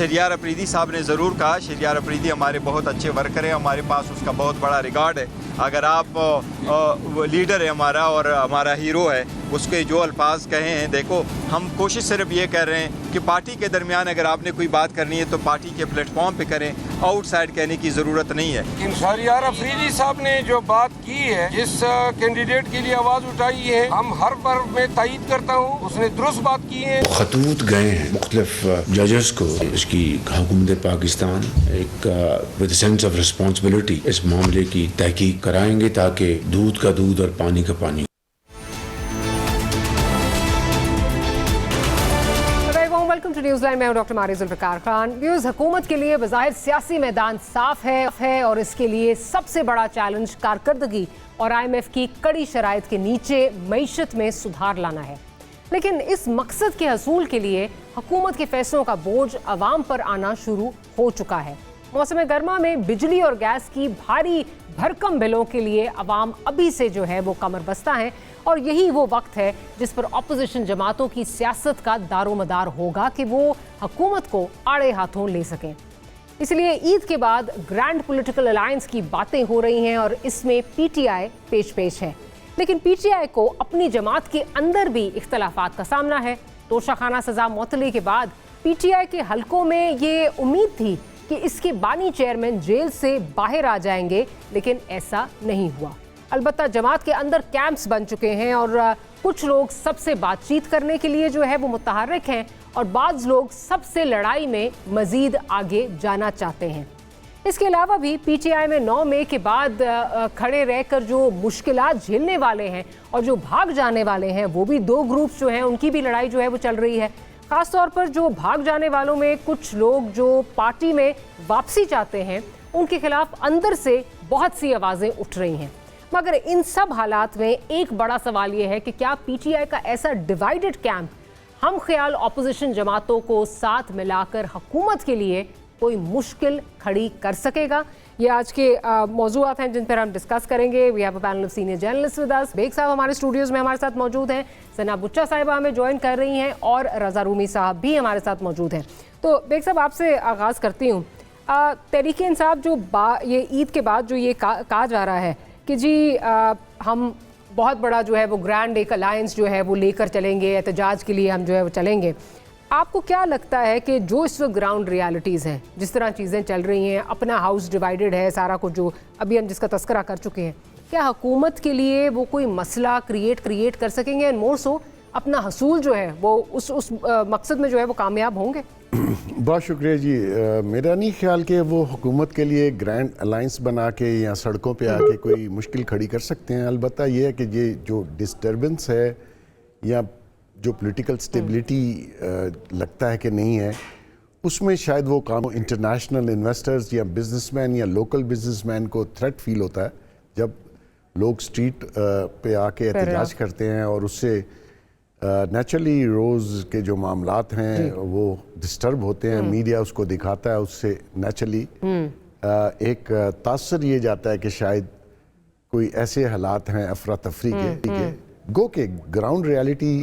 शहरियार अफरीदी साहब ने ज़रूर कहा। शहरियार अफरीदी हमारे बहुत अच्छे वर्कर हैं, हमारे पास उसका बहुत बड़ा रिकॉर्ड है। अगर आप लीडर है हमारा और हमारा हीरो है, उसके जो अल्फाज कहे हैं, देखो हम कोशिश सिर्फ ये कर रहे हैं कि पार्टी के दरमियान अगर आपने कोई बात करनी है तो पार्टी के प्लेटफॉर्म पे करें, आउटसाइड कहने की ज़रूरत नहीं है। शहरियार अफरीदी साहब ने जो बात की है, जिस कैंडिडेट के लिए आवाज़ उठाई है, हम हर बार में तायीद करता हूँ, उसने दुरुस्त बात की है। खतूत गए हैं मुख्तलिफ जजेस को, इसकी हुकूमत पाकिस्तान एक विद सेंस ऑफ रिस्पॉन्सिबिलिटी इस मामले की तहकीक कराएंगे ताकि दूध का दूध और पानी का पानी। वेलकम टू न्यूज़ लाइन, मैं हूं डॉक्टर मारिया जुल्फ़िकार खान। व्यूज़, हुकूमत के लिए बज़ाहिर सियासी मैदान साफ है और इसके लिए सबसे बड़ा चैलेंज कारकर्दगी और IMF की कड़ी शराइत के नीचे मईशत में सुधार लाना है। लेकिन इस मकसद के हसूल के लिए हुकूमत के फैसलों का बोझ अवाम पर आना शुरू हो चुका है। मौसम गर्मा में बिजली और गैस की भारी भरकम बिलों के लिए अवाम अभी से जो है वो कमर बस्ता है और यही वो वक्त है जिस पर अपोजिशन जमातों की सियासत का दारोमदार होगा कि वो हुकूमत को आड़े हाथों ले सकें। इसलिए ईद के बाद ग्रैंड पॉलिटिकल अलायंस की बातें हो रही हैं और इसमें PTI पेश है। लेकिन PTI को अपनी जमात के अंदर भी इख्तलाफात का सामना है। तोशाखाना सजा मुअत्तली के बाद PTI के हलकों में ये उम्मीद थी कि इसके बानी चेयरमैन जेल से बाहर आ जाएंगे, लेकिन ऐसा नहीं हुआ। अलबत्ता जमात के अंदर कैंप्स बन चुके हैं और कुछ लोग सबसे बातचीत करने के लिए जो है वो मुतहर्रिक हैं और बाज़ लोग सबसे लड़ाई में मज़ीद आगे जाना चाहते हैं। इसके अलावा भी PTI में 9 मई के बाद खड़े रहकर जो मुश्किलात झेलने वाले हैं और जो भाग जाने वाले हैं, वो भी 2 ग्रुप्स जो हैं उनकी भी लड़ाई जो है वो चल रही है। ख़ास तौर पर जो भाग जाने वालों में कुछ लोग जो पार्टी में वापसी चाहते हैं, उनके खिलाफ अंदर से बहुत सी आवाज़ें उठ रही हैं। मगर इन सब हालात में एक बड़ा सवाल ये है कि क्या PTI का ऐसा डिवाइडेड कैंप हम ख्याल अपोजिशन जमातों को साथ मिलाकर हुकूमत के लिए कोई मुश्किल खड़ी कर सकेगा? ये आज के मौजूआत हैं जिन पर हम डिस्कस करेंगे। We have a panel of senior journalist with us. Beg साहब हमारे स्टूडियोज़ में हमारे साथ मौजूद हैं, सना बुच्चा साहिबा हमें ज्वाइन कर रही हैं और रज़ा रूमी साहब भी हमारे साथ मौजूद हैं। तो बेग साहब, आपसे आगाज़ करती हूँ। तहरीक इंसाफ जो ये ईद के बाद जो ये कहा जा रहा है कि जी हम बहुत बड़ा जो है वो ग्रैंड एक अलायंस जो है वो लेकर चलेंगे, एहतजाज के लिए हम जो है वो चलेंगे। आपको क्या लगता है कि जो इस वक्त ग्राउंड रियलिटीज़ हैं, जिस तरह चीज़ें चल रही हैं, अपना हाउस डिवाइडेड है, सारा कुछ जो अभी हम जिसका तस्करा कर चुके हैं, क्या हुकूमत के लिए वो कोई मसला क्रिएट कर सकेंगे एंड मोर सो अपना हसूल जो है वो उस मकसद में जो है वो कामयाब होंगे? बहुत शुक्रिया जी। मेरा नहीं ख्याल कि वो हुकूमत के लिए ग्रैंड अलायंस बना के या सड़कों पे आके कोई मुश्किल खड़ी कर सकते हैं। अलबत्ता ये है कि ये जो डिस्टर्बेंस है या जो पॉलिटिकल स्टेबिलिटी लगता है कि नहीं है, उसमें शायद वो काम इंटरनेशनल इन्वेस्टर्स या बिजनेसमैन या लोकल बिजनेसमैन को थ्रेट फील होता है जब लोग स्ट्रीट पे आके एहतजाज करते हैं और उससे नेचुरली रोज़ के जो मामलात हैं वो डिस्टर्ब होते हैं। मीडिया उसको दिखाता है, उससे नेचुरली एक तासर ये जाता है कि शायद कोई ऐसे हालात हैं अफरा तफरी के गो के ग्राउंड रियलिटी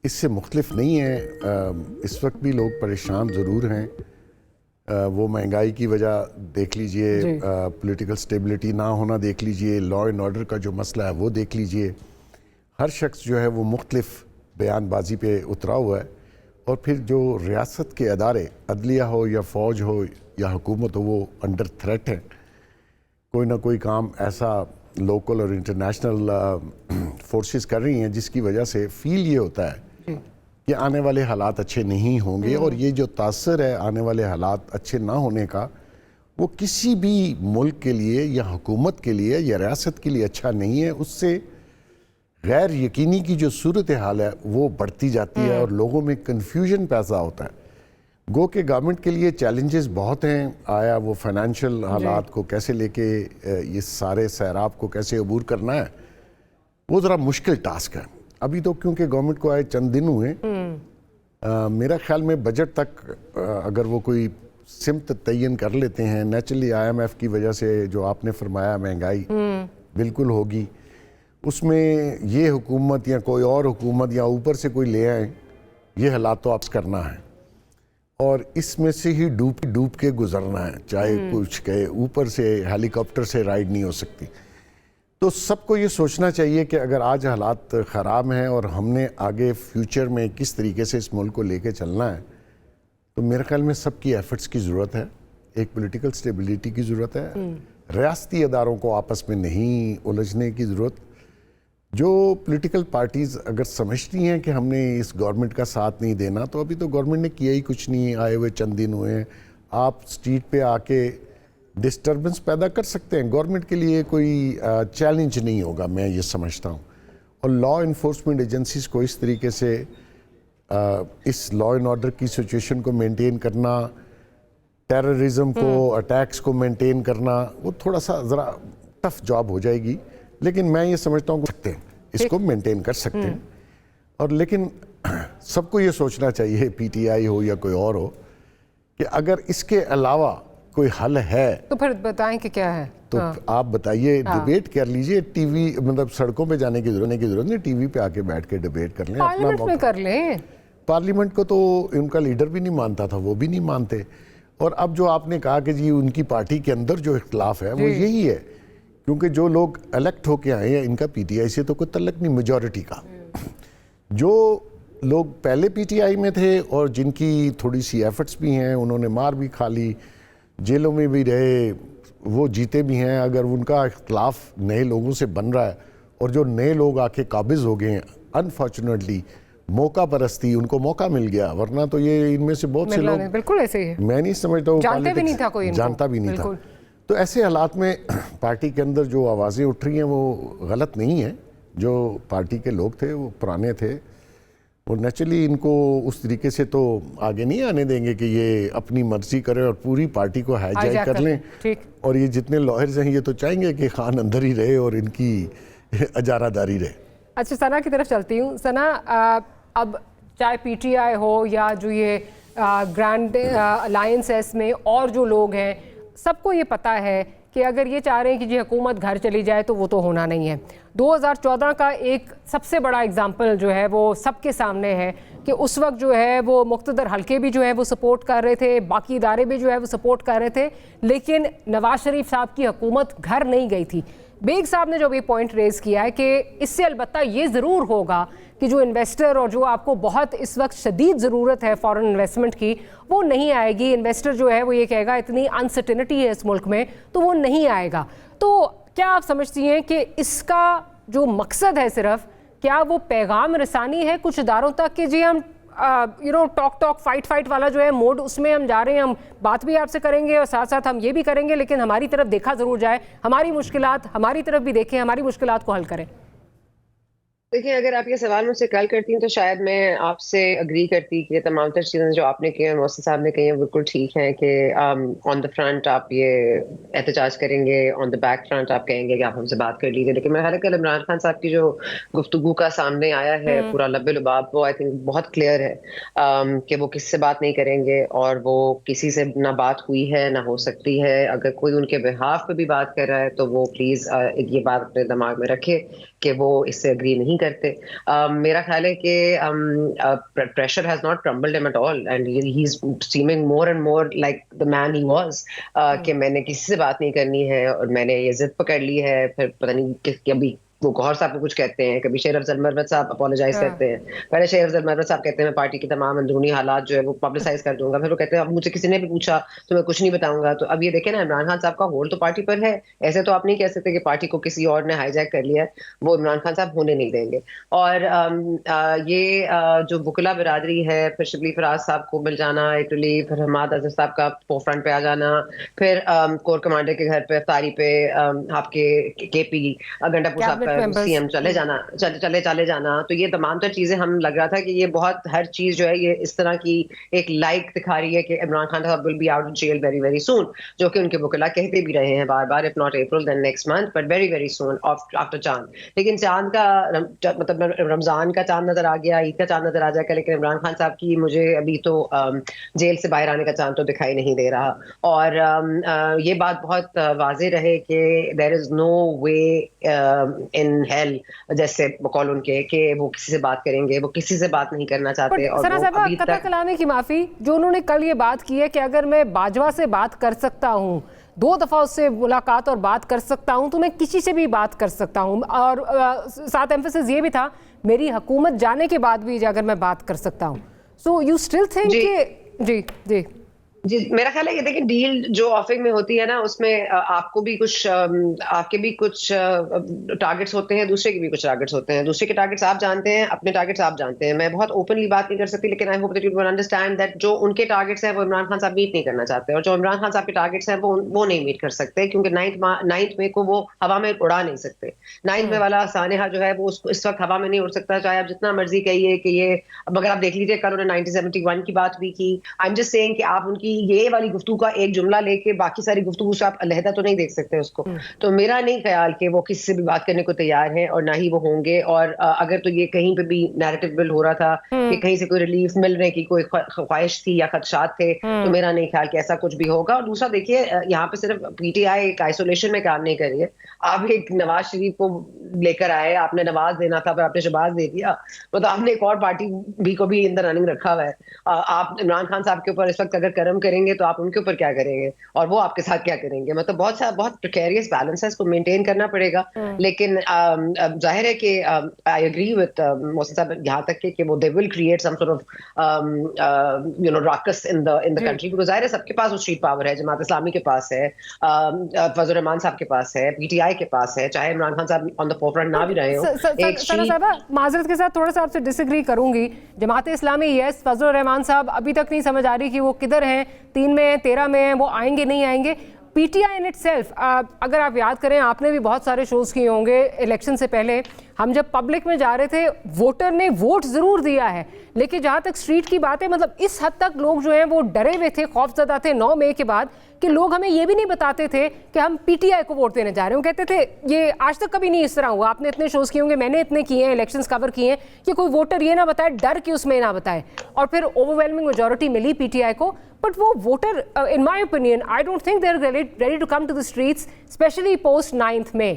इससे मुख्तलिफ नहीं है। इस वक्त भी लोग परेशान ज़रूर हैं। वो महंगाई की वजह देख लीजिए, पॉलिटिकल स्टेबिलिटी ना होना देख लीजिए, लॉ एंड ऑर्डर का जो मसला है वो देख लीजिए। हर शख्स जो है वो मुख्तलिफ बयानबाजी पे उतरा हुआ है और फिर जो रियासत के अदारे, अदलिया हो या फ़ौज हो या हुकूमत हो, वो अंडर थ्रेट है। कोई ना कोई काम ऐसा लोकल और इंटरनेशनल फोर्सेस कर रही हैं जिसकी वजह से फील ये होता है कि आने वाले हालात अच्छे नहीं होंगे और ये जो तासर है आने वाले हालात अच्छे ना होने का, वो किसी भी मुल्क के लिए या हुकूमत के लिए या रियासत के लिए अच्छा नहीं है। उससे गैर यकीनी की जो सूरत हाल है वो बढ़ती जाती है और लोगों में कन्फ्यूजन पैदा होता है। गो के गवर्नमेंट के लिए चैलेंजेस बहुत हैं। आया वो फाइनेंशियल हालात को कैसे लेके ये सारे सैराब को कैसे अबूर करना है, वो ज़रा मुश्किल टास्क है। अभी तो क्योंकि गवर्नमेंट को आए चंद दिन हुए, मेरा ख्याल में बजट तक अगर वो कोई सिमत तयन कर लेते हैं, नेचुरली IMF की वजह से जो आपने फरमाया महंगाई बिल्कुल होगी, उसमें ये हुकूमत या कोई और हुकूमत या ऊपर से कोई ले आए, ये हालात तो आप करना है। और इसमें से ही डूब डूब के गुजरना है, चाहे कुछ कहे, ऊपर से हेलीकॉप्टर से राइड नहीं हो सकती। तो सबको ये सोचना चाहिए कि अगर आज हालात ख़राब हैं और हमने आगे फ्यूचर में किस तरीके से इस मुल्क को लेके चलना है, तो मेरे ख्याल में सबकी एफर्ट्स की ज़रूरत है, एक पॉलिटिकल स्टेबिलिटी की ज़रूरत है, रियासती अदारों को आपस में नहीं उलझने की ज़रूरत। जो पॉलिटिकल पार्टीज़ अगर समझती हैं कि हमने इस गवर्नमेंट का साथ नहीं देना, तो अभी तो गवर्नमेंट ने किया ही कुछ नहीं, आए हुए चंद दिन हुए हैं। आप स्ट्रीट पे आके डिस्टर्बेंस पैदा कर सकते हैं, गवर्नमेंट के लिए कोई चैलेंज नहीं होगा, मैं ये समझता हूँ। और लॉ इन्फोर्समेंट एजेंसीज को इस तरीके से इस लॉ एंड ऑर्डर की सिचुएशन को मेंटेन करना, टेररिज्म को, अटैक्स को मेंटेन करना, वो थोड़ा सा ज़रा टफ जॉब हो जाएगी, लेकिन मैं ये समझता हूँ सकते हैं, इसको मेंटेन कर सकते हैं। और लेकिन सबको ये सोचना चाहिए, पीटीआई हो या कोई और हो, कि अगर इसके अलावा कोई हल है तो फिर बताएं कि क्या है। तो आप बताइए, डिबेट कर लीजिए। टीवी मतलब सड़कों पे जाने की जरूरत नहीं, टीवी पे आके बैठ के डिबेट कर लें, पार्लियामेंट में कर लें। पार्लियामेंट को तो उनका लीडर भी नहीं मानता था, वो भी नहीं मानते। और अब जो आपने कहा कि जी उनकी पार्टी के अंदर जो इख्तलाफ है वो यही है, क्योंकि जो लोग इलेक्ट होके आए हैं, इनका पीटीआई से तो कोई तल्लक नहीं, मेजॉरिटी का। जो लोग पहले पीटीआई में थे और जिनकी थोड़ी सी एफर्ट्स भी हैं, उन्होंने मार भी खा ली, जेलों में भी रहे, वो जीते भी हैं। अगर उनका इख्तलाफ नए लोगों से बन रहा है और जो नए लोग आके काबिज हो गए हैं, अनफॉर्चुनेटली मौका परस्ती, उनको मौका मिल गया, वरना तो ये इनमें से बहुत से लोग बिल्कुल ऐसे ही, मैं नहीं समझता हूँ, जानते भी नहीं था कोई, जानता भी नहीं था। तो ऐसे हालात में पार्टी के अंदर जो आवाज़ें उठ रही हैं वो गलत नहीं है। जो पार्टी के लोग थे वो पुराने थे, वो नेचुरली इनको उस तरीके से तो आगे नहीं आने देंगे कि ये अपनी मर्जी करें और पूरी पार्टी को हाईजैक कर लें। ठीक। और ये जितने लॉयर्स हैं ये तो चाहेंगे कि खान अंदर ही रहे और इनकी अजारादारी रहे। अच्छा, सना की तरफ चलती हूँ। सना, अब चाहे पीटीआई हो या जो ये ग्रैंड अलायंस है, इसमें और जो लोग हैं, सबको ये पता है कि अगर ये चाह रहे हैं कि जी हुकूमत घर चली जाए तो वो तो होना नहीं है। 2014 का एक सबसे बड़ा एग्जाम्पल जो है वो सबके सामने है कि उस वक्त जो है वो मुक़्तदर हल्के भी जो है वो सपोर्ट कर रहे थे, बाकी इदारे भी जो है वो सपोर्ट कर रहे थे, लेकिन नवाज शरीफ साहब की हुकूमत घर नहीं गई थी। बेग साहब ने जो भी पॉइंट रेज़ किया है कि इससे अलबत्ता ये ज़रूर होगा कि जो इन्वेस्टर और जो आपको बहुत इस वक्त शदीद ज़रूरत है फॉरेन इन्वेस्टमेंट की, वो नहीं आएगी। इन्वेस्टर जो है वो ये कहेगा इतनी अनसर्टेनिटी है इस मुल्क में, तो वो नहीं आएगा। तो क्या आप समझती हैं कि इसका जो मकसद है सिर्फ, क्या वो पैगाम रसानी है कुछ इदारों तक कि जी हम टॉक फाइट वाला जो है मोड, उसमें हम जा रहे हैं, हम बात भी आपसे करेंगे और साथ साथ हम ये भी करेंगे, लेकिन हमारी तरफ देखा ज़रूर जाए, हमारी मुश्किलात हमारी तरफ भी देखें, हमारी मुश्किलात को हल करें। देखिए, अगर आप ये सवाल मुझसे कल करती हैं तो शायद मैं आपसे अग्री करती कि तमाम तर चीज़ें जो आपने की हैं, मौसी साहब ने कही हैं, बिल्कुल ठीक हैं कि ऑन द फ्रंट आप ये एहतजाज करेंगे, ऑन द बैक फ्रंट आप कहेंगे कि आप हमसे बात कर लीजिए। लेकिन मेरा ख्याल इमरान खान साहब की जो गुफ्तगू का सामने आया है पूरा लब्बे लुबाब, वो आई थिंक बहुत क्लियर है कि वो किससे बात नहीं करेंगे और वो किसी से ना बात हुई है ना हो सकती है। अगर कोई उनके बिहाफ पे भी बात कर रहा है तो वो प्लीज़ ये बात अपने दिमाग में रखे कि वो इससे अग्री नहीं करते। मेरा ख्याल है कि pressure has not crumbled him at all and he is seeming more and more like the man he was, कि मैंने किसी से बात नहीं करनी है और मैंने ये जिद पकड़ ली है। फिर पता नहीं कि अभी वो गौहर साहब को कुछ कहते हैं, कभी शेर अफजल मरवत साहब अपोलोजाइज करते हैं, पहले शेर अफजल मरवत साहब कहते हैं मैं पार्टी के तमाम अंदरूनी हालात जो है वो पब्लिसाइज कर दूंगा, फिर वो कहते हैं अब मुझे किसी ने भी पूछा तो मैं कुछ नहीं बताऊंगा। तो अब ये देखें ना, इमरान खान साहब का होल्ड तो पार्टी पर है, ऐसे तो आप नहीं कह सकते कि पार्टी को किसी और ने हाईजैक कर लिया है, वो इमरान खान साहब होने नहीं देंगे। और ये जो वकला बिरादरी है, फिर शिबली फराज साहब को मिल जाना इटली, फिर हमाद अजहर साहब का फोरफ्रंट पे आ जाना, फिर कोर कमांडर के घर पे अफ्तारी पे आपके केपी गंडापुर साहब का सीएम चले जाना, तो ये तमाम तर चीजें हम लग रहा था कि ये बहुत हर चीज जो है ये इस तरह की एक लाइक दिखा रही है कि इमरान खान साहब will be out of jail very very soon, जो कि उनके वकीला कहते भी रहे हैं बार बार, if not April then next month but very very soon after चांद। लेकिन चांद का मतलब रमजान का चांद नजर आ गया, ईद का चांद नजर आ जाएगा, लेकिन इमरान खान साहब की मुझे अभी तो जेल से बाहर आने का चांद तो दिखाई नहीं दे रहा। और ये बात बहुत वाजे रहे कि there is no way in hell, जैसे बकौल उनके कि वो किसी से बात करेंगे, वो किसी से बात नहीं करना चाहते। और सना साहब, अभी कथा कलामे की माफी, जो उन्होंने कल ये बात की है कि अगर मैं बाजवा से बात कर सकता हूँ, 2 दफा उससे मुलाकात और बात कर सकता हूँ, तो मैं किसी से भी बात कर सकता हूँ। और साथ एम्फेसिस ये भी था, मेरी हुकूमत जाने के बाद भी अगर मैं बात कर सकता हूँ। सो यू स्टिल थिंक कि जी जी जी, मेरा ख्याल है कि देखिए, डील जो ऑफिंग में होती है ना, उसमें आपको भी कुछ आपके भी कुछ टारगेट्स होते हैं, दूसरे के भी कुछ टारगेट्स होते हैं। दूसरे के टारगेट्स आप जानते हैं, अपने टारगेट्स आप जानते हैं। मैं बहुत ओपनली बात नहीं कर सकती, लेकिन I hope that you will understand that जो उनके टारगेट्स हैं वो इमरान खान साहब मीट नहीं करना चाहते, और जो इमरान खान साहब के टारगेट्स हैं वो नहीं मीट कर सकते, क्योंकि 9 मई को वो हवा में उड़ा नहीं सकते। 9 मई वाला सानेहा जो है वो इस वक्त हवा में नहीं उड़ सकता, चाहे आप जितना मर्जी कहिए कि ये। अब अगर आप देख लीजिए, कल उन्होंने 1971 की बात भी की। आई एम जस्ट सेइंग कि आप उनकी ये वाली गुफ्तगू का एक जुमला लेके बाकी सारी गुफ्तगू से आप अलहदा तो नहीं देख सकते उसको। तो मेरा नहीं ख्याल कि वो किसी से भी बात करने को तैयार हैं, और ना ही वो होंगे। और अगर तो ये कहीं पे भी नैरेटिव बिल्ड हो रहा था कि कहीं से कोई रिलीफ मिलने की कोई ख्वाहिश थी या खदशात थे, तो मेरा नहीं ख्याल कि ऐसा कुछ भी होगा। और दूसरा देखिए, यहाँ पे सिर्फ पीटीआई एक आइसोलेशन में काम नहीं कर रही है। आप एक नवाज शरीफ को लेकर आए, आपने नवाज देना था, पर आपने शहबाज दे दिया, तो आपने एक और पार्टी भी को भी अंदर रनिंग रखा हुआ है। आप इमरान खान साहब के ऊपर इस वक्त अगर कर्म करेंगे, तो आप उनके ऊपर क्या करेंगे, और वो आपके साथ क्या करेंगे? मतलब बहुत प्रिकेरियस बैलेंस है, इसको मेंटेन करना पड़ेगा। लेकिन जाहिर है कि आई एग्री विद मोहसिन साहब यहाँ तक कि वो they will create some sort of ruckus in the country, because जाहिर है सबके पास वो स्ट्रीट पावर है। जमात इस्लामी के पास है, फजल रहमान साहब के पास है, पीटीआई के पास है, चाहे इमरान खान साहब ऑन द फोरफ्रंट ना भी रहे हो। माजरत के साथ थोड़ा सा आपसे डिसएग्री करूंगी। जमात इस्लामी यस, फजल रहमान साहब अभी तक नहीं समझ आ रही कि वो किधर हैं, 3 में 13 में, वो आएंगे नहीं आएंगे। पीटीआई इन इटसेल्फ, अगर आप याद करें, आपने भी बहुत सारे शोज किए होंगे इलेक्शन से पहले, हम जब पब्लिक में जा रहे थे, वोटर ने वोट जरूर दिया है, लेकिन जहां तक स्ट्रीट की बात है, मतलब इस हद तक लोग जो हैं वो डरे हुए थे, खौफजदा थे 9 मई के बाद, कि लोग हमें ये भी नहीं बताते थे कि हम पीटीआई को वोट देने जा रहे हैं। वो कहते थे ये आज तक कभी नहीं इस तरह हुआ, आपने इतने शोज किए होंगे, मैंने इतने किए हैं, इलेक्शंस कवर किए हैं, कि कोई वोटर ये ना बताए, डर कि उसमें ना बताए, और फिर ओवरवेलमिंग मेजॉरिटी मिली पीटीआई को। बट वो voter, in my opinion, I don't think they are ready to come to the streets, specially post 9th May।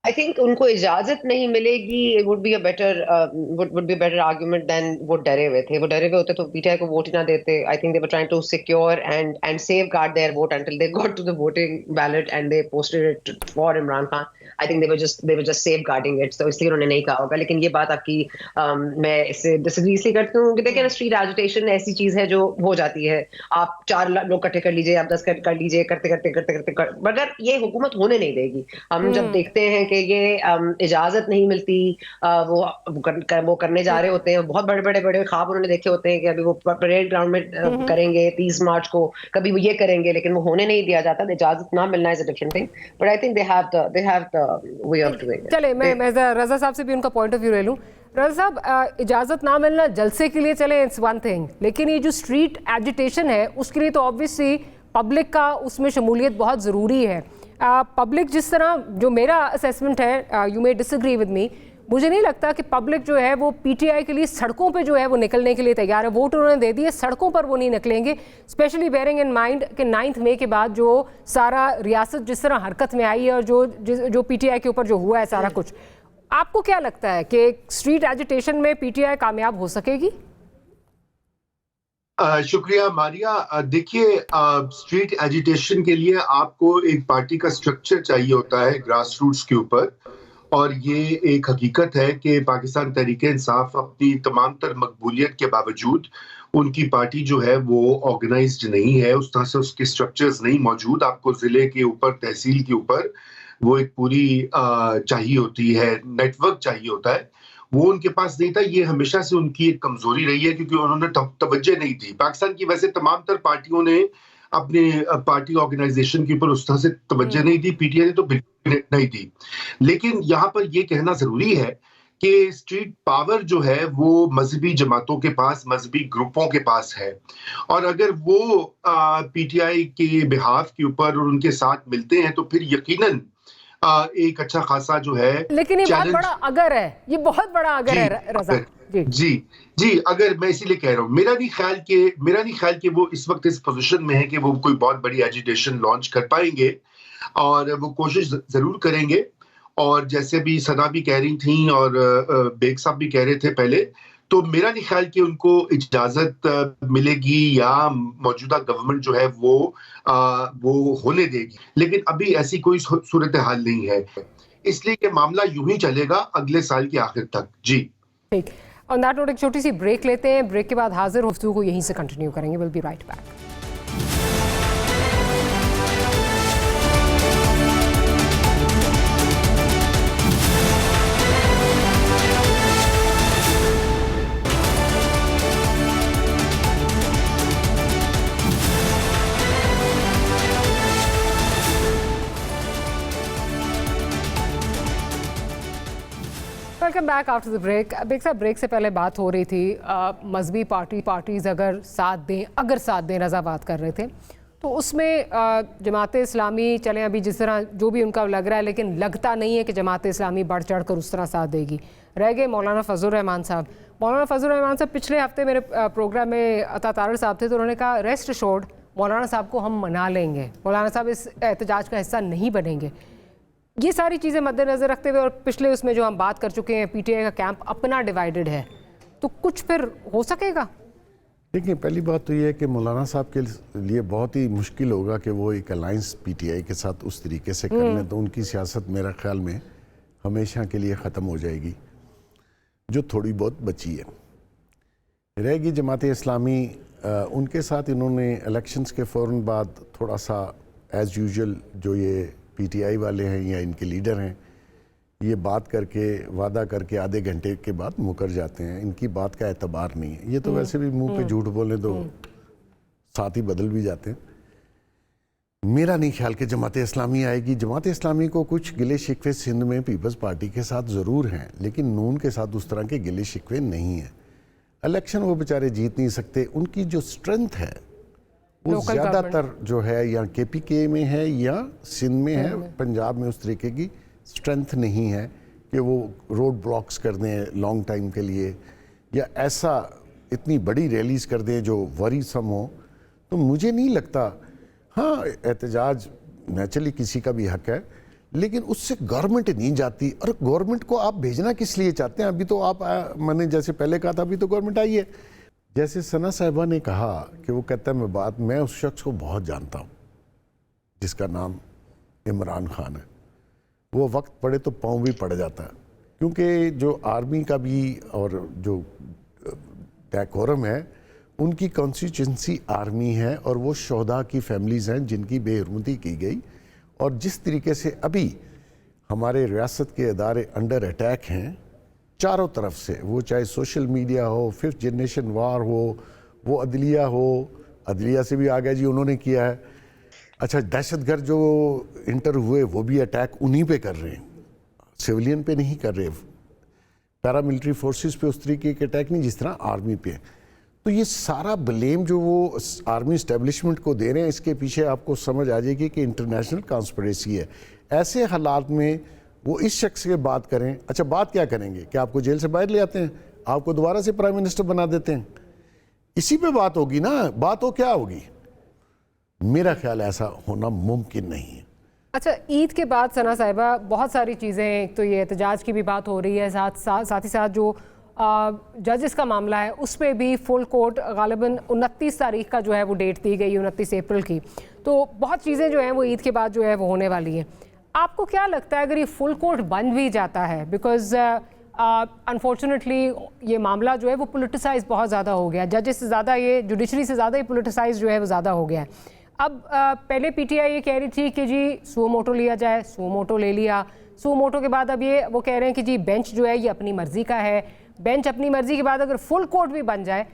I think उनको इजाजत नहीं मिलेगी, would be a better argument than वो डरे हुए थे। वो डरे हुए होते तो पीटीआई को वोट ही ना देते। I think they were trying to secure and safeguard their vote until they got to the voting ballot and they posted it for Imran Khan. I think they were just safeguarding it, तो इसलिए उन्होंने नहीं कहा होगा। लेकिन ये बात आपकी मैं इससे डिसएग्री इसलिए करती हूँ कि देखिए ना, स्ट्रीट एजिटेशन ऐसी चीज है जो हो जाती है। आप 4 लोग इकट्ठे कर लीजिए, आप 10 कर लीजिए, करते मगर ये हुकूमत होने नहीं देगी। हम जब देखते हैं कि ये इजाजत नहीं मिलती, वो करने जा रहे होते हैं, बहुत बड़े ख्वाब उन्होंने देखे होते हैं कि अभी वो परेड ग्राउंड में करेंगे 30 मार्च को, कभी वो ये करेंगे, लेकिन वो होने नहीं दिया जाता। इजाजत ना मिलना is a different thing, but I think they have the way of doing it. चले, मैं रजा साहब से भी उनका पॉइंट ऑफ व्यू ले लूं। रजा साहब, इजाजत ना मिलना जलसे के लिए चले, इट्स वन थिंग, लेकिन ये जो स्ट्रीट एजिटेशन है उसके लिए तो ऑब्वियसली पब्लिक का उसमें शमूलियत बहुत ज़रूरी है। पब्लिक जिस तरह, जो मेरा असेसमेंट है, you may disagree with me, मुझे नहीं लगता कि पब्लिक जो है वो पीटीआई के लिए सड़कों पे जो है वो निकलने के लिए तैयार है। वोट उन्होंने दे दिए, सड़कों पर वो नहीं निकलेंगे, स्पेशली बेयरिंग इन माइंड कि 9th May के बाद जो सारा रियासत जिस तरह हरकत में आई है, और जो पीटीआई के ऊपर जो हुआ है सारा कुछ, आपको क्या लगता है कि स्ट्रीट एजिटेशन में पीटीआई कामयाब हो सकेगी? शुक्रिया मारिया। देखिए, स्ट्रीट एजिटेशन के लिए आपको एक पार्टी का स्ट्रक्चर चाहिए होता है ग्रास रूट्स के ऊपर, और ये एक हकीकत है कि पाकिस्तान तहरीक इंसाफ अपनी तमाम तर मकबूलियत के बावजूद उनकी पार्टी जो है वो ऑर्गेनाइज्ड नहीं है, उस तरह से उसके स्ट्रक्चर्स नहीं मौजूद। आपको जिले के ऊपर, तहसील के ऊपर वो एक पूरी चाहिए होती है, नेटवर्क चाहिए होता है, वो उनके पास नहीं था। ये हमेशा से उनकी एक कमजोरी रही है, क्योंकि उन्होंने तवज्जो नहीं दी। पाकिस्तान की वैसे तमाम तर पार्टियों ने अपने पार्टी ऑर्गेनाइजेशन के ऊपर उस तरह से तवज्जो नहीं दी, पीटीआई ने तो बिल्कुल नहीं दी। लेकिन यहाँ पर ये कहना जरूरी है कि स्ट्रीट पावर जो है वो मजहबी जमातों के पास, मजहबी ग्रुपों के पास है, और अगर वो पीटीआई के बिहाफ के ऊपर और उनके साथ मिलते हैं तो फिर यकीनन एक अच्छा खासा जो है। लेकिन ये बहुत बड़ा अगर है, ये बहुत बड़ा अगर है रजा जी, अगर मैं इसीलिए कह रहा हूँ, मेरा नहीं ख्याल कि वो इस वक्त इस पोजीशन में है कि वो कोई बहुत बड़ी एजिटेशन लॉन्च कर पाएंगे, और वो कोशिश जरूर करेंगे। और जैसे भी सना भी कह रही थी और बेग साहब भी कह रहे थे पहले, तो मेरा नहीं ख्याल कि उनको इजाजत मिलेगी या मौजूदा गवर्नमेंट जो है वो होने देगी, लेकिन अभी ऐसी कोई सूरत हाल नहीं है, इसलिए कि मामला यूं ही चलेगा अगले साल के आखिर तक। जी ठीक। ऑन दैट नोट एक छोटी सी ब्रेक लेते हैं, ब्रेक के बाद हाजिर गुफ्तगू को यहीं से कंटिन्यू करेंगे। Will be right back. Welcome back after the break. Beg साहब, ब्रेक से पहले बात हो रही थी मजहबी पार्टीज़ अगर साथ दें रज़ा बात कर रहे थे, तो उसमें जमात इस्लामी चलें अभी जिस तरह जो भी उनका लग रहा है, लेकिन लगता नहीं है कि जमात इस्लामी बढ़ चढ़ कर उस तरह साथ देगी। रह गए मौलाना फजल रहमान साहब। मौलाना फजल रहमान साहब पिछले हफ्ते मेरे प्रोग्राम में अता तारड़ साहब थे, तो उन्होंने कहा रेस्ट एश्योर्ड मौलाना साहब को हम मना लेंगे, मौलाना साहब इस एहतजाज का हिस्सा नहीं बनेंगे। ये सारी चीज़ें मद्देनज़र रखते हुए और पिछले उसमें जो हम बात कर चुके हैं, पीटीआई का कैंप अपना डिवाइडेड है, तो कुछ फिर हो सकेगा? देखिए, पहली बात तो ये है कि मौलाना साहब के लिए बहुत ही मुश्किल होगा कि वो एक अलायंस पीटीआई के साथ उस तरीके से कर लें, तो उनकी सियासत मेरा ख्याल में हमेशा के लिए ख़त्म हो जाएगी। जो थोड़ी बहुत बची है रहेगी जमात इस्लामी, उनके साथ इन्होंने इलेक्शंस के फ़ौरन बाद थोड़ा सा एज़ यूजुअल जो ये पीटीआई वाले हैं या इनके लीडर हैं, ये बात करके वादा करके आधे घंटे के बाद मुकर जाते हैं। इनकी बात का एतबार नहीं है। ये तो वैसे भी मुंह पे झूठ बोले तो साथ ही बदल भी जाते हैं। मेरा नहीं ख्याल कि जमात इस्लामी आएगी। जमात इस्लामी को कुछ गिले शिकवे सिंध में पीपल्स पार्टी के साथ ज़रूर हैं, लेकिन नून के साथ उस तरह के गिले शिकवे नहीं हैं। इलेक्शन वो बेचारे जीत नहीं सकते। उनकी जो स्ट्रेंथ है वो ज़्यादातर जो है या केपीके में है या सिंध में है, पंजाब में उस तरीके की स्ट्रेंथ नहीं है कि वो रोड ब्लॉक्स कर दें लॉन्ग टाइम के लिए या ऐसा इतनी बड़ी रैलीज कर दें जो वरीसम हो। तो मुझे नहीं लगता, हाँ एहतजाज नेचुरली किसी का भी हक है, लेकिन उससे गवर्नमेंट नहीं जाती। और गवर्नमेंट को आप भेजना किस लिए चाहते हैं? अभी तो आप मैंने जैसे पहले कहा था, अभी तो गवर्नमेंट आई है। जैसे सना साहिबा ने कहा कि वो कहता है मैं उस शख्स को बहुत जानता हूँ जिसका नाम इमरान खान है। वो वक्त पड़े तो पाँव भी पड़ जाता है, क्योंकि जो आर्मी का भी और जो डेकोरम है उनकी कॉन्स्टिट्यूंसी आर्मी है और वो शोहदा की फैमिलीज़ हैं जिनकी बेहरमती की गई। और जिस तरीके से अभी हमारे रियासत के इदारे अंडर अटैक हैं चारों तरफ से, वो चाहे सोशल मीडिया हो, फिफ्थ जनरेशन वार हो, वो अदलिया से भी आ गया जी, उन्होंने किया है। अच्छा, दहशतगर्द जो इंटर हुए वो भी अटैक उन्हीं पे कर रहे हैं, सिविलियन पे नहीं कर रहे। पैरामिलिट्री फोर्सेस पे उस तरीके के अटैक नहीं जिस तरह आर्मी पे। तो ये सारा ब्लेम जो वो आर्मी इस्टेब्लिशमेंट को दे रहे हैं, इसके पीछे आपको समझ आ जाएगी कि इंटरनेशनल कॉन्स्पिरेसी है। ऐसे हालात में वो इस शख्स से बात करें। अच्छा, बात क्या करेंगे कि आपको जेल से बाहर ले आते हैं, आपको दोबारा से प्राइम मिनिस्टर बना देते हैं, इसी पे बात होगी ना। बात हो क्या होगी? मेरा ख्याल ऐसा होना मुमकिन नहीं है। अच्छा, ईद के बाद सना साहिबा बहुत सारी चीज़ें, एक तो ये एहतजाज की भी बात हो रही है, साथ ही साथ जो जजेस का मामला है उस पर भी फुल कोर्ट गालिबन 29 तारीख का जो है वो डेट दी गई, 29 अप्रैल की। तो बहुत चीज़ें जो हैं वो ईद के बाद जो है वो होने वाली हैं। आपको क्या लगता है अगर ये फुल कोर्ट बन भी जाता है, बिकॉज अनफॉर्चुनेटली ये मामला जो है वो पोलिटिसाइज बहुत ज़्यादा हो गया, जजेस से ज़्यादा, ये जुडिशरी से ज़्यादा ही पोलिटिसाइज जो है वो ज़्यादा हो गया है। अब पहले पीटीआई ये कह रही थी कि जी सुओ मोटो लिया जाए, सुओ मोटो ले लिया। सुओ मोटो के बाद अब ये वो कह रहे हैं कि जी बेंच जो है ये अपनी मर्जी का है। बेंच अपनी मर्जी के बाद अगर फुल कोर्ट भी बन जाए,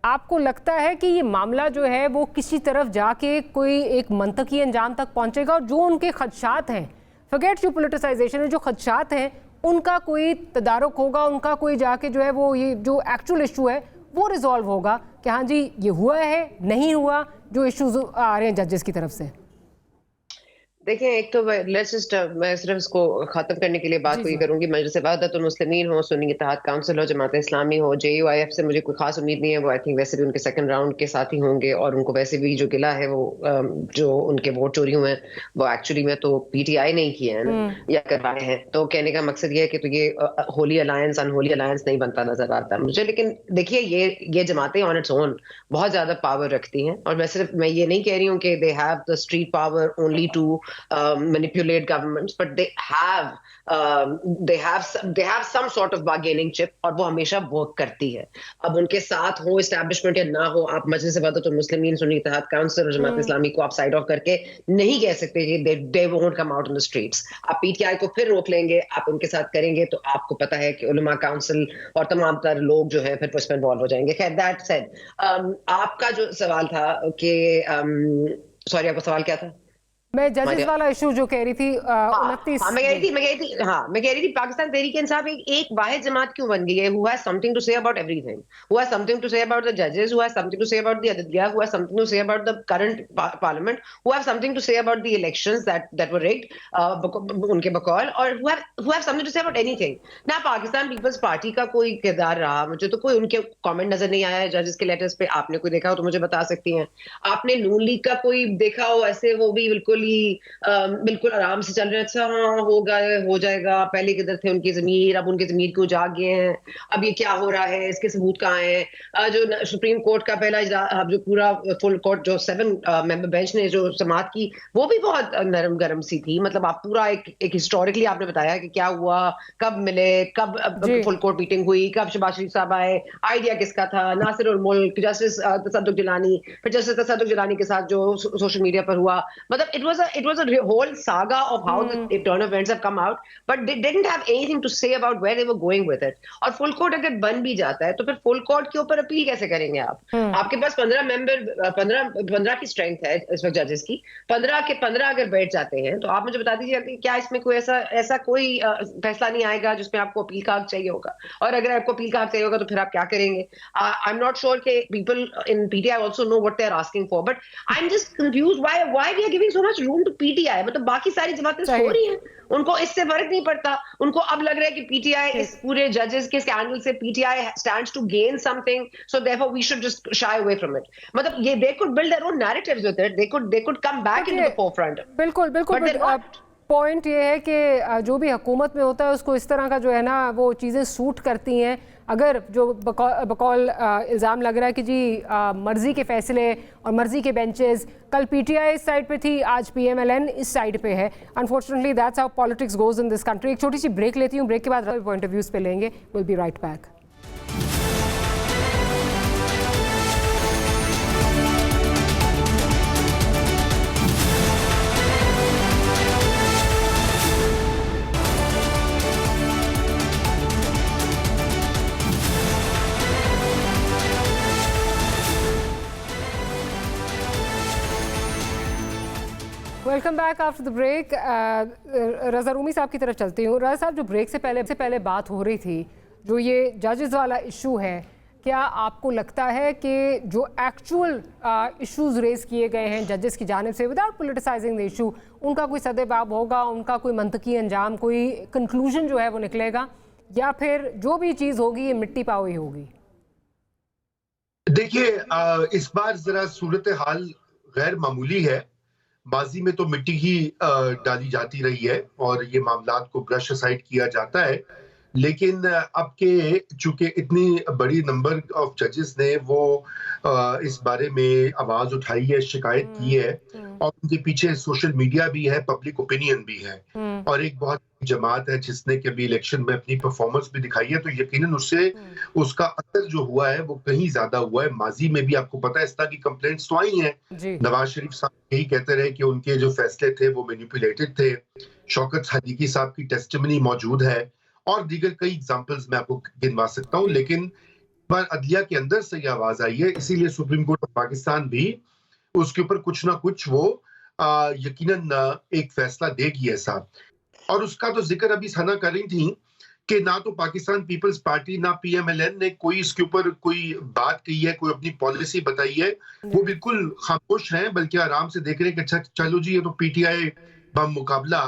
आपको लगता है कि ये मामला जो है वो किसी तरफ जाके कोई एक मंतकी अंजाम तक पहुंचेगा और जो उनके खदशात हैं, फॉरगेट जो पोलिटिसाइजेशन है, जो खदशात हैं उनका कोई तदारुक होगा, उनका कोई जाके जो है वो ये जो एक्चुअल इशू है वो रिजॉल्व होगा कि हाँ जी ये हुआ है, नहीं हुआ, जो इश्यूज आ रहे हैं जजेस की तरफ से? देखिए, एक तो लेट्स जस्ट मैं सिर्फ इसको खत्म करने के लिए बात को ये करूंगी, मजलिस वहदतुल मुस्लिमीन हो, सुन्नी इत्तेहाद काउंसिल हो, जमात इस्लामी हो, JUIF से मुझे कोई खास उम्मीद नहीं है। वो आई थिंक वैसे भी उनके सेकंड राउंड के साथ ही होंगे, और उनको वैसे भी जो गिला है वो जो उनके वोट चोरी हुए हैं वो एक्चुअली में तो PTI नहीं किए हैं ना, या करवाए हैं। तो कहने का मकसद ये है कि तो ये होली अलायंस अनहोली अलायंस नहीं बनता नजर आता मुझे। लेकिन देखिए, ये जमातें ऑन इट्स ओन बहुत ज्यादा पावर रखती हैं, और मैं ये नहीं कह रही हूँ कि they have the street power only to manipulate governments, but they have some sort of bargaining chip, और वो हमेशा वर्क करती है। अब उनके साथ हो एस्टैब्लिशमेंट या ना हो, आप मजलिस वहदतुल मुस्लिमीन, सुन्नी इत्तेहाद काउंसिल और जमात इस्लामी को आप साइड ऑफ करके नहीं कह सकते कि they won't come out in the streets। आप PTI को फिर रोक लेंगे, आप उनके साथ करेंगे, तो आपको पता है कि उलमा काउंसिल और तमाम तर लोग जो है फिर उसमें इन्वॉल्व हो जाएंगे। खैर, दैट सेड, आपका जो सवाल था कि सॉरी, आपका सवाल क्या था? मैं जजेस वाला इशू जो कह रही थी 29 मैं कह रही थी पाकिस्तान तहरीक इंसाफ एक वाहिद जमात क्यों बन गई है who has something to say about everything, who has something to say about the judges, who has something to say about the Adliya, who has something to say about the current parliament, who have something to say about the elections that were rigged उनके बकौल, और who have something to say about anything। ना Pakistan peoples party का कोई किरदार रहा, मुझे तो कोई उनके कमेंट नजर नहीं आया है जजेस के लेटर्स पे। आपने कोई देखा हो तो मुझे बता सकती हैं। आपने नून लीग का कोई देखा हो ऐसे, वो भी बिल्कुल आराम से चल रहे हैं, अच्छा हाँ होगा हो जाएगा, पहले किधर थे उनकी ज़मीर, अब उनकी ज़मीर क्यों जाग गए हैं, अब ये क्या हो रहा है, इसके सबूत कहाँ हैं। जो सुप्रीम कोर्ट का पहला जो पूरा फुल कोर्ट जो 7 मेंबर बेंच ने जो समाअत की, वो भी बहुत नरम गरम सी थी। मतलब आप पूरा एक हिस्टोरिकली आपने बताया कि क्या हुआ, कब मिले, कब फुल कोर्ट मीटिंग हुई, कब शहबाज शरीफ साहब आए, आइडिया किसका था, नासिर उल मुल्क, जस्टिस तसद्दुक जिलानी, फिर जस्टिस तसद्दुक जिलानी के साथ जो सोशल मीडिया पर हुआ। मतलब it was a whole saga of how the turn of events have come out, but they didn't have anything to say about where they were going with it। और full court अगर बन भी जाता है तो फिर फुल कोर्ट के ऊपर अपील कैसे करेंगे आप? आपके पास 15 की स्ट्रेंथ है इस वक्त जजेस की, 15 के 15 अगर बैठ जाते हैं, तो आप मुझे बता दीजिए कि क्या इसमें कोई ऐसा कोई फैसला नहीं आएगा जिसमें आपको अपील का हक चाहिए होगा? और अगर आपको अपील का हक चाहिए होगा तो फिर आप क्या करेंगे? आई एम नॉट श्योर कि people in PTI also know what they are asking for, but I'm just confused why we are giving so much room to PTI। मतलब बाकी सारी जमातें सो रही हैं, उनको इससे फर्क नहीं पड़ता। उनको अब लग रहा है कि PTI इस पूरे जजेस के स्कैंडल से PTI stands to gain something, so therefore we should just shy away from it। मतलब ये they could build their own narratives with it, they could come back into the forefront। बिल्कुल point ये है कि जो भी हुकूमत में होता है उसको इस तरह का जो है ना वो चीज़ें सूट करती हैं। अगर जो बकौल इल्ज़ाम लग रहा है कि जी मर्ज़ी के फ़ैसले और मर्ज़ी के बेंचेस, कल PTI इस साइड पे थी, आज PMLN इस साइड पे है। Unfortunately that's how politics goes in this country. एक छोटी सी ब्रेक लेती हूँ, ब्रेक के बाद पॉइंट ऑफ व्यूज़ पे लेंगे। Will be right back. Welcome back after the break. Raza Rumi साहब की तरफ चलती हूँ। रज़ा साहब, जो ब्रेक से पहले बात हो रही थी, जो ये जजेस वाला इशू है, क्या आपको लगता है कि जो एक्चुअल इश्यूज रेज किए गए हैं जजेस की जानिब से, विदाउट पोलिटिसाइजिंग द इशू, उनका कोई सदेबाब होगा, उनका कोई मंतकी अंजाम, कोई कंक्लूजन जो है वो निकलेगा, या फिर जो भी चीज़ होगी ये मिट्टी पाव ही होगी? देखिए, इस बार जरा सूरत हाल गैर मामूली है। माजी में तो मिट्टी ही डाली जाती रही है और ये मामलात को ब्रश असाइड किया जाता है, लेकिन अब के चूंकि इतनी बड़ी नंबर ऑफ जजेस ने वो इस बारे में आवाज उठाई है, शिकायत की है, और उनके पीछे सोशल मीडिया भी है, पब्लिक ओपिनियन भी है, और एक बहुत जमात है जिसने कि अभी इलेक्शन में अपनी परफॉर्मेंस भी दिखाई है, तो यकीनन उससे उसका असर जो हुआ है वो कहीं ज्यादा हुआ है। माजी में भी आपको पता है इस तरह की कंप्लेंट्स तो आई हैं। नवाज शरीफ साहब यही कहते रहे कि उनके जो फैसले थे वो मैनिपुलेटेड थे। शौकत सदीकी साहब की टेस्टिमनी मौजूद है और दीगर कई एग्जांपल्स मैं आपको गिनवा सकता हूं, लेकिन बार अदलिया के अंदर से ये आवाज आई है, इसीलिए सुप्रीम कोर्ट ऑफ पाकिस्तान भी उसके ऊपर कुछ ना कुछ वो यकीनन एक फैसला देगी ऐसा। और उसका तो जिक्र अभी सना कर रही थी कि ना तो पाकिस्तान पीपल्स पार्टी ना PMLN ने कोई इसके ऊपर कोई बात कही है, कोई अपनी पॉलिसी बताई है। वो बिल्कुल खामोश हैं, बल्कि आराम से देख रहे हैं कि अच्छा चलो जी ये तो PTI बामुकाबला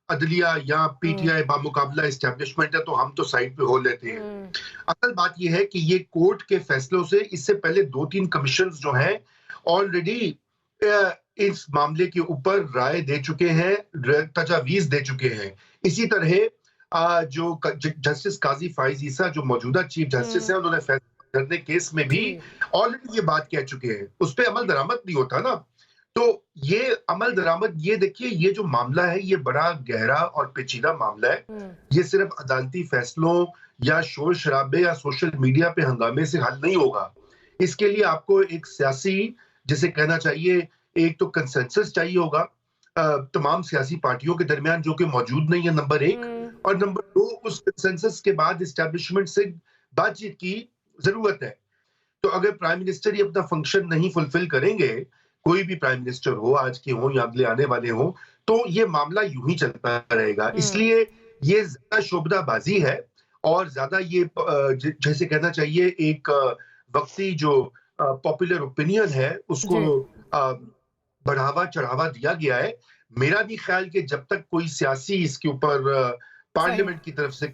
अदलिया या पीटीआई बामुकाबला एस्टेब्लिशमेंट है, तो हम तो साइड पे हो लेते हैं। असल बात यह है कि ये कोर्ट के फैसलों से इससे पहले 2-3 कमीशंस जो हैं ऑलरेडी इस मामले के ऊपर राय दे चुके हैं, तजावीज दे चुके हैं। इसी तरह जो जस्टिस काजी फाइज ईसा जो मौजूदा चीफ जस्टिस है, उन्होंने फैसला करने केस में भी ऑलरेडी ये बात कह चुके हैं। उस पर अमल दरामद नहीं होता ना, तो ये अमल दरामद, ये देखिए ये जो मामला है ये बड़ा गहरा और पेचीदा मामला है। ये सिर्फ अदालती फैसलों या शोर शराबे या सोशल मीडिया पे हंगामे से हल नहीं होगा। इसके लिए आपको एक सियासी, जिसे कहना चाहिए, एक तो कंसेंसस चाहिए होगा तमाम सियासी पार्टियों के दरमियान, जो कि मौजूद नहीं है, नंबर 1, और नंबर 2 उस कंसेंसस के बाद एस्टेब्लिशमेंट से बातचीत की जरूरत है। तो अगर प्राइम मिनिस्टर ये अपना फंक्शन नहीं फुलफिल करेंगे, कोई भी प्राइम मिनिस्टर हो, आज के हो या अगले आने वाले हो, तो ये मामला यूं ही चलता रहेगा। इसलिए ये ज्यादा शोबदाबाजी है और ज्यादा ये जैसे कहना चाहिए एक वक्ती जो पॉपुलर ओपिनियन है उसको बढ़ावा चढ़ावा दिया गया है। मेरा भी ख्याल कि जब तक कोई सियासी इसके ऊपर पार्लियामेंट की तरफ से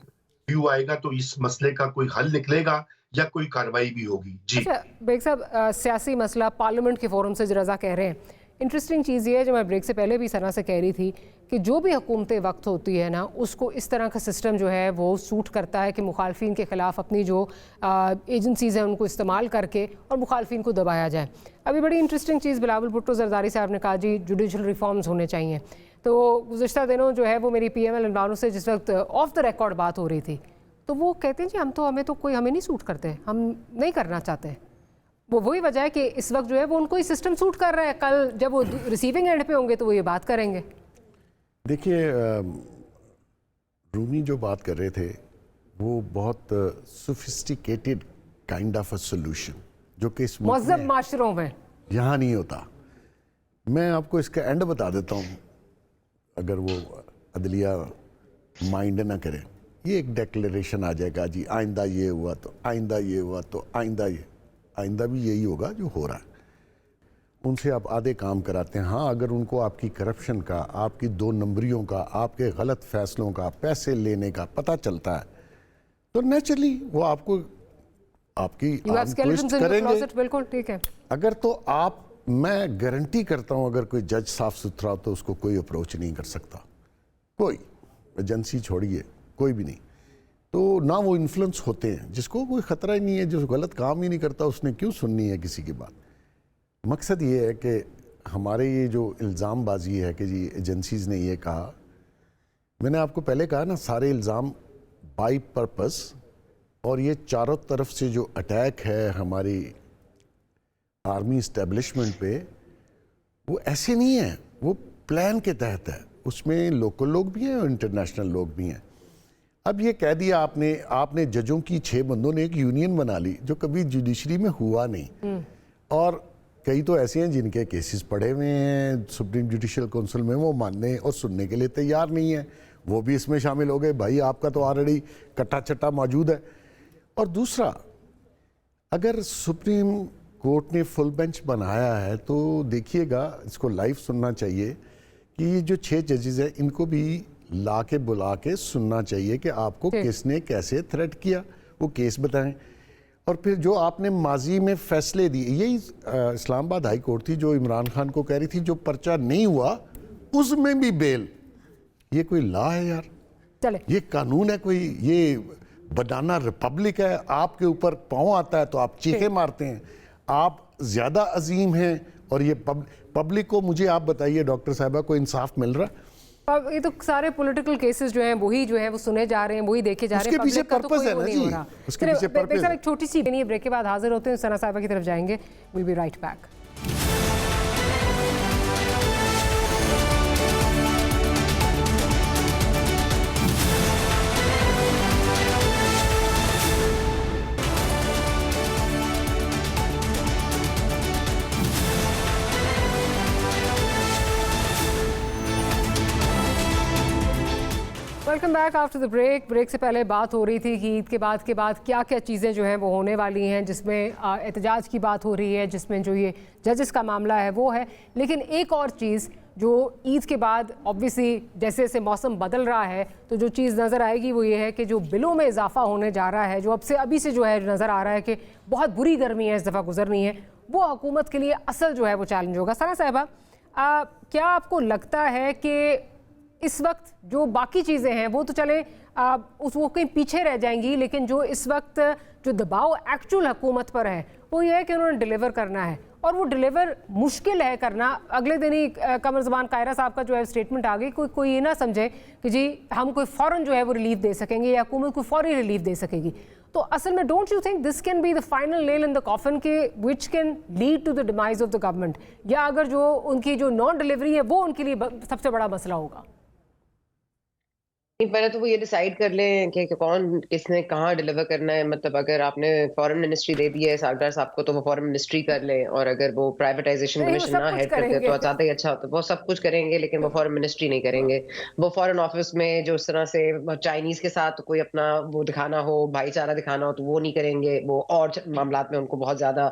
व्यू आएगा तो इस मसले का कोई हल निकलेगा या कोई कार्रवाई भी होगी। जी अच्छा बेग साहब, सियासी मसला पार्लियामेंट के फोरम से रज़ा कह रहे हैं। इंटरेस्टिंग चीज़ ये है, जो मैं ब्रेक से पहले भी सना से कह रही थी, कि जो भी हुकूमतें वक्त होती है ना, उसको इस तरह का सिस्टम जो है वो सूट करता है कि मुखालफिन के ख़िलाफ़ अपनी जो एजेंसीज़ हैं उनको इस्तेमाल करके और मुखालफिन को दबाया जाए। अभी बड़ी इंटरेस्टिंग चीज़ बिलावल भुट्टो जरदारी साहब ने कहा, जी जुडिशल रिफॉर्म्स होने चाहिए। तो गुज़श्ता दिनों जो है वो मेरी PML इमरान से जिस वक्त ऑफ द रिकॉर्ड बात हो रही थी, तो वो कहते हैं जी हमें नहीं सूट करते, हम नहीं करना चाहते। वो वही वजह है कि इस वक्त जो है वो उनको ही सिस्टम सूट कर रहा है। कल जब वो रिसीविंग एंड पे होंगे तो वो ये बात करेंगे। देखिए, रूमी जो बात कर रहे थे वो बहुत sophisticated kind of a solution, जो कि इस मज़हब माशरों में यहाँ नहीं होता। मैं आपको इसका एंड बता देता हूँ, अगर वो अदलिया माइंड ना करे। ये एक डिक्लेरेशन आ जाएगा, जी आइंदा ये हुआ तो आइंदा ये हुआ तो आइंदा भी यही होगा जो हो रहा है। उनसे आप आधे काम कराते हैं। हाँ, अगर उनको आपकी करप्शन का, आपकी 2 नंबरियों का, आपके गलत फैसलों का, पैसे लेने का पता चलता है, तो नेचुरली वो आपको आपकी ट्विस्ट करेंगे। बिल्कुल ठीक है। अगर तो मैं गारंटी करता हूं, अगर कोई जज साफ सुथरा हो तो उसको कोई अप्रोच नहीं कर सकता, कोई एजेंसी छोड़िए, कोई भी नहीं। तो ना वो इन्फ्लुएंस होते हैं, जिसको कोई ख़तरा ही नहीं है, जो गलत काम ही नहीं करता, उसने क्यों सुननी है किसी की बात। मकसद ये है कि हमारे ये जो इल्ज़ाम बाजी है कि जी एजेंसीज़ ने ये कहा, मैंने आपको पहले कहा ना, सारे इल्ज़ाम बाई पर्पस, और ये चारों तरफ से जो अटैक है हमारी आर्मी इस्टेब्लिशमेंट पे, वो ऐसे नहीं है, वो प्लान के तहत है। उसमें लोकल लोग भी हैं और इंटरनेशनल लोग भी हैं। अब ये कह दिया आपने जजों की 6 बंदों ने एक यूनियन बना ली, जो कभी जुडिशरी में हुआ नहीं। और कई तो ऐसे हैं जिनके केसेस पड़े हुए हैं सुप्रीम जुडिशियल काउंसिल में, वो मानने और सुनने के लिए तैयार नहीं है, वो भी इसमें शामिल हो गए। भाई आपका तो ऑलरेडी कट्टा चट्टा मौजूद है। और दूसरा, अगर सुप्रीम कोर्ट ने फुल बेंच बनाया है तो देखिएगा, इसको लाइव सुनना चाहिए कि ये जो 6 जजेस हैं इनको भी ला के बुला के सुनना चाहिए कि आपको किसने कैसे थ्रेट किया, वो केस बताएं। और फिर जो आपने माजी में फैसले दिए, यही इस्लामाबाद हाई कोर्ट थी जो इमरान खान को कह रही थी जो पर्चा नहीं हुआ उसमें भी बेल। ये कोई लॉ है यार? चले, ये कानून है कोई? ये बनाना रिपब्लिक है? आपके ऊपर पाँव आता है तो आप चीखे मारते हैं। आप ज्यादा अजीम हैं और ये पब्लिक को, मुझे आप बताइए डॉक्टर साहिबा, को इंसाफ मिल रहा है? अब ये तो सारे पॉलिटिकल केसेस जो हैं वही जो है वो सुने जा रहे हैं, वही देखे जा रहे हैं। उसके पीछे पर्पस है ना जी, उसके पीछे पर्पस है। एक छोटी सी ब्रेक के बाद हाजिर होते हैं, सना साहिबा की तरफ जाएंगे। Will be right back. Welcome back after the break से पहले बात हो रही थी कि ईद के बाद क्या क्या चीज़ें जो हैं वो होने वाली हैं, जिसमें एहतजाज की बात हो रही है, जिसमें जो ये जजेस का मामला है वो है। लेकिन एक और चीज़ जो ईद के बाद ऑब्वियसली जैसे जैसे मौसम बदल रहा है तो जो चीज़ नज़र आएगी वो ये है कि जो बिलों में इजाफा होने जा रहा है, जो अभी से जो है नज़र आ रहा है कि बहुत बुरी गर्मी है इस दफ़ा गुजरनी है, वो हुकूमत के लिए असल जो है वो चैलेंज होगा। सना साहिबा, क्या आपको लगता है कि इस वक्त जो बाकी चीज़ें हैं वो तो चले वो कहीं पीछे रह जाएंगी, लेकिन जो इस वक्त जो दबाव एक्चुअल हुकूमत पर है वो ये है कि उन्होंने डिलीवर करना है, और वो डिलीवर मुश्किल है करना। अगले दिन ही कमर ज़बान कायरा साहब का जो है स्टेटमेंट आ गई, कोई ये ना समझे कि जी हम कोई फ़ौरन जो है वो रिलीफ दे सकेंगे या हुकूमत को फौरी रिलीफ दे सकेगी। तो असल में don't you think this can be the final nail in the coffin के which can lead to the demise of the government, या अगर जो उनकी जो नॉन डिलीवरी है वो उनके लिए सबसे बड़ा मसला होगा? पहले तो वो ये डिसाइड कर लें कि कौन किसने कहाँ डिलीवर करना है। मतलब अगर आपने फॉरेन मिनिस्ट्री दे दी है सरदार साहब को तो वो फॉरेन मिनिस्ट्री कर लें, और अगर वो प्राइवेटाइजेशन कमीशन ना हेड करते तो ज़्यादा ही अच्छा होता। वो सब कुछ करेंगे लेकिन वो फॉरेन मिनिस्ट्री नहीं करेंगे। वो फॉरेन ऑफिस में जो इस तरह से चाइनीज के साथ कोई अपना वो दिखाना हो, भाईचारा दिखाना हो, तो वो नहीं करेंगे। वो और मामला में उनको बहुत ज्यादा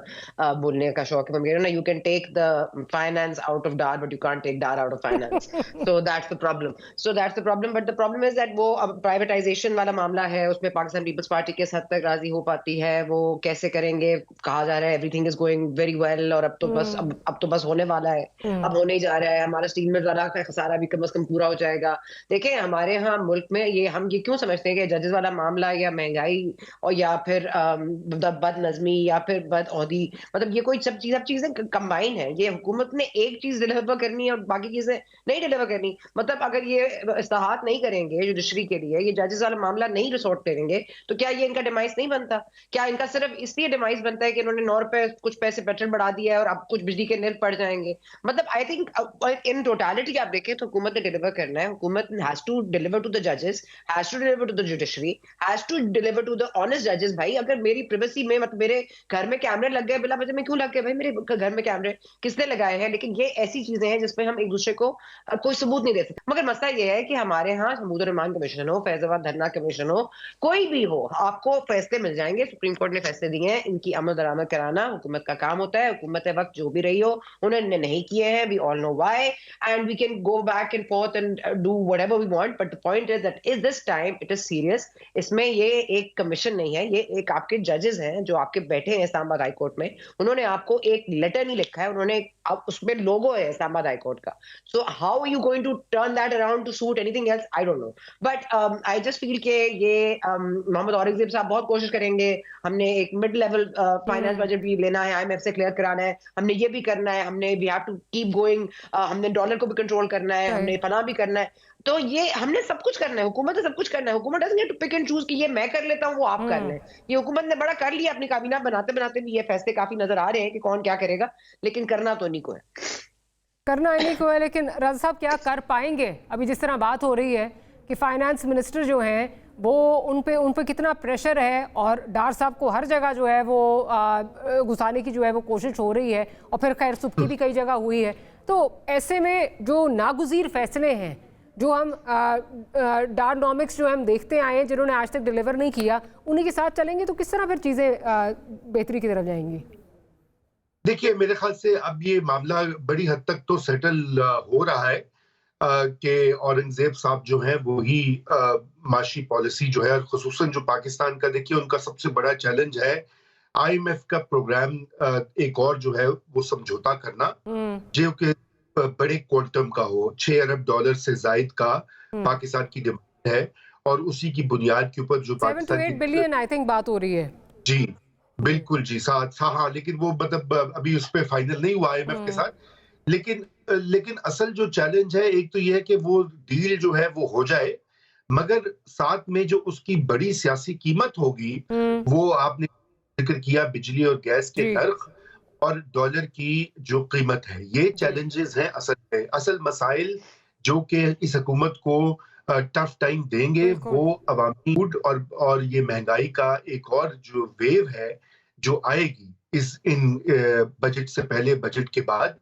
बोलने का शौक है ना। You can take the finance out of Dar but you can't take Dar out of finance. So that's the problem. But the problem is that वो अब प्राइवेटाइजेशन वाला मामला है, उसमें पाकिस्तान पीपल्स पार्टी किस हद तक राजी हो पाती है, वो कैसे करेंगे। कहा जा रहा है everything is going very well और अब तो बस होने वाला है, अब होने ही जा रहा है। हमारा स्टील में ज़रा का खसारा भी कम से कम पूरा हो जाएगा। देखें हमारे यहाँ मुल्क में हम ये क्यों समझते हैं कि जजेस वाला मामला या महंगाई और या फिर बदनज़मी या फिर बदऔदी, मतलब ये कोई सब चीजें कंबाइन है। ये हुकूमत ने एक चीज डिलीवर करनी है और बाकी चीजें नहीं डिलीवर करनी। मतलब अगर ये इस्तेहात नहीं करेंगे जुडिशरी के लिए, ये जजेस वाला मामला नहीं रिसोर्ट करेंगे, तो क्या ये इनका डिमाइस नहीं बनता? क्या इनका सिर्फ इसलिए डिमाइस बनता है कि इन्होंने 9 रुपए कुछ पैसे पेट्रोल बढ़ा दिया है और अब कुछ बिजली के निल पड़ जाएंगे? मतलब आई थिंक इन टोटालिटी आप देखें तो हुकूमत ने डिलीवर करना है। हुकूमत has to deliver to the जजेस, has to deliver to the judiciary, has to deliver to the honest जजेस। भाई अगर मेरी प्राइवेसी में, मतलब मेरे घर में कैमरे लग गए, बिला वजह में क्यों लग गए भाई मेरे घर में कैमरे? किसने लगाए हैं? लेकिन ये ऐसी चीजें हैं जिसमें हम एक दूसरे को कोई सबूत नहीं दे सकते। मगर मसला ये है कि हमारे यहाँ महमूद रहमान कमीशन हो, फैजाबाद धरना कमीशन हो, कोई भी हो, आपको फैसले मिल जाएंगे। सुप्रीम कोर्ट ने फैसले दिए हैं, इनकी अमल दरामद कराना हुकूमत का काम होता है। हुकूमत वक्त जो भी रही हो उन्होंने नहीं किए हैं, we all know why, and we can go back and forth and do whatever we want, but the point is that is this time it is serious. इसमें ये एक कमीशन नहीं है, ये एक आपके जजेस हैं जो आपके बैठे हैं इस्लामाबाद हाई कोर्ट में। उन्होंने आपको एक लेटर नहीं लिखा है, उन्होंने उसमें लोगो है इस्लामाबाद हाई कोर्ट का। So how are you going to turn that around to suit anything else? I don't know, but I just feel के ये मोहम्मद औरंगजेब साहब बहुत कोशिश करेंगे। हमने एक मिड लेवल फाइनेंस बजट भी लेना है, IMF से क्लियर कराना है, हमने ये भी करना है, हमने we have to keep going, हमने डॉलर को भी कंट्रोल करना है, हमने फना भी करना है। तो ये हमने सब कुछ करना है, हुकूमत ने सब कुछ करना है। हुकूमत doesn't need to pick and choose कि ये मैं कर लेता हूँ वो आप कर लें। ये हुकूमत ने बड़ा कर लिया, अपनी काबीना बनाते बनाते भी ये फैसले काफी नजर आ रहे हैं कि कौन क्या करेगा, लेकिन करना तो नहीं को है। करना इन्हीं को है, लेकिन रज़ा साहब क्या कर पाएंगे? अभी जिस तरह बात हो रही है कि फाइनेंस मिनिस्टर जो हैं वो उन पे कितना प्रेशर है, और डार साहब को हर जगह जो है वो घुसाने की जो है वो कोशिश हो रही है, और फिर खैर सुबकी भी कई जगह हुई है। तो ऐसे में जो नागुज़ीर फैसले हैं, जो हम डारनॉमिक्स जो हम देखते आए हैं जिन्होंने आज तक डिलीवर नहीं किया, उन्हीं के साथ चलेंगे तो किस तरह फिर चीज़ें बेहतरी की तरफ जाएंगी? देखिए मेरे ख्याल से अब ये मामला बड़ी हद तक तो सेटल हो रहा है कि औरंगजेब साहब जो है वो ही माशी पॉलिसी जो है, खुसूसन जो पाकिस्तान का, देखिए उनका सबसे बड़ा चैलेंज है IMF का प्रोग्राम एक और जो है वो समझौता करना जो कि बड़े क्वांटम का हो, $6 अरब से जायद का पाकिस्तान की डिमांड है, और उसी की बुनियाद के ऊपर जो 7 to 8 बिलियन आई थिंक बात हो रही है। जी बिल्कुल जी, साथ हाँ, लेकिन वो मतलब अभी उस पर फाइनल नहीं हुआ IMF के साथ। लेकिन असल जो चैलेंज है, एक तो ये है कि वो डील जो है वो हो जाए, मगर साथ में जो उसकी बड़ी सियासी कीमत होगी, वो आपने जिक्र किया बिजली और गैस के नर्ख और डॉलर की जो कीमत है, ये चैलेंजेस हैं असल मसाइल जो कि इस हुकूमत को टफ टाइम देंगे। वो अवामी फूड और ये महंगाई का एक और जो वेव है जो आएगी इन बजट से पहले, बजट के बाद,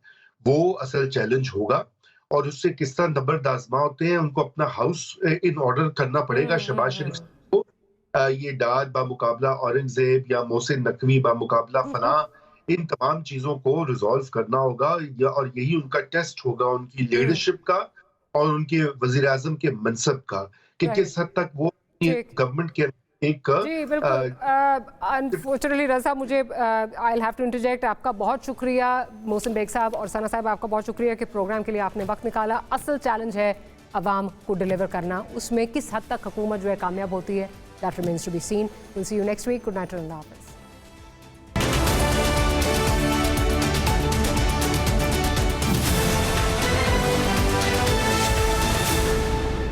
वो असल चैलेंज होगा। और उससे किस तरह नबर्द आजमा होते हैं, उनको अपना हाउस इन ऑर्डर करना पड़ेगा। शहबाज शरीफ को ये डाद बामुकाबला औरंगजेब या मोहसिन नकवी बामुकाबला फना, इन तमाम चीजों को रिजॉल्व करना होगा और यही उनका टेस्ट होगा उनकी लीडरशिप का और उनके वजीर आजम के मनसब का कि किस हद तक वो गवर्नमेंट के एक जी बिल्कुल। अनफॉर्चुनेटली रज़ा साहब, मुझे I will have to interject. आपका बहुत शुक्रिया मोहसिन बेग साहब और सना साहब, आपका बहुत शुक्रिया कि प्रोग्राम के लिए आपने वक्त निकाला। असल चैलेंज है अवाम को डिलीवर करना, उसमें किस हद तक हुकूमत जो है कामयाब होती है, that remains to be seen. Will see you next week. Good night, अल्लाह हाफ़िज़।